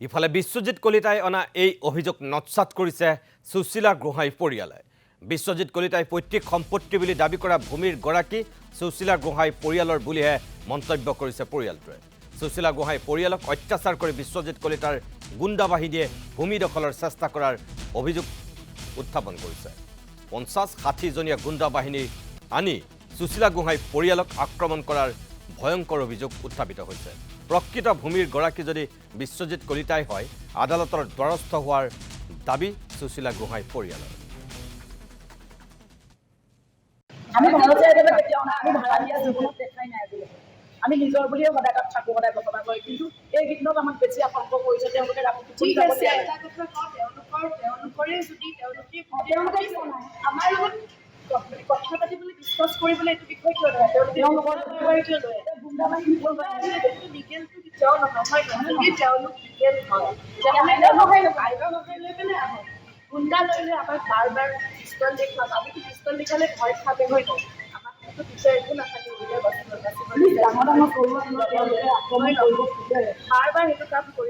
ইফালে বিশ্বজিৎ কলিতাই অনা এই অভিযোগ নৎসাত কৰিছে সুশীলা গোহাঁই পৰিয়ালে। বিশ্বজিৎ কলিতাই পৈতৃক সম্পত্তি বুলি দাবী কৰা ভূমিৰ গৰাকী সুশীলা গোহাঁই পৰিয়ালৰ বুলিহে মন্তব্য কৰিছে পৰিয়ালটোৱে। সুশীলা গোহাঁই পৰিয়ালক অত্যাচাৰ কৰি বিশ্বজিৎ কলিতাৰ গুণ্ডা বাহিনীয়ে ভূমি দখলৰ চেষ্টা কৰাৰ অভিযোগ উত্থাপন কৰিছে। 50-60 জনীয়া গুণ্ডা বাহিনী আনি সুশীলা গোহাঁই পৰিয়ালক আক্ৰমণ কৰাৰ ভয়ংকৰ অভিযোগ উত্থাপিত হৈছে। প্ৰকৃত ভূমিৰ গৰাকী যদি বিশ্বজিৎ কলিতাই হয়, আদালতৰ দ্বাৰস্থ হোৱাৰ দাবী সুশীলা গোহাঁই পৰিয়ালৰ। আমি নিজৰ বুলিয়ে সদায় তাত থাকোঁ, সদায় বসবাস কৰি, কিন্তু এই গীতত আমাক বেছি আশংক কৰিছে। তেওঁলোকে ঠিক আছে, এটা কথা কওঁ, তেওঁলোকৰে যদি তেওঁলোকে আমাৰ লগত কথা পাতিবলৈ ডিছকাছ কৰিবলৈ এইটো বিষয় কিয় নহয়? তেওঁলোকৰ কিয় লয়? লিগেলটো কেতিয়াও নহয়, যদি তেওঁলোক লিগেল হয় আইনৰ সহায় লৈ পেলাই আহক। গুণ্ডা লৈ আমাক বাৰ বাৰ পিষ্টল দেখুৱাম, আমিতো পিষ্টল দেখালে ভয় খাবে হৈ ন? আমাকতো পিছৰ একো নাথাকে, বাৰ বাৰ সেইটো কাম কৰি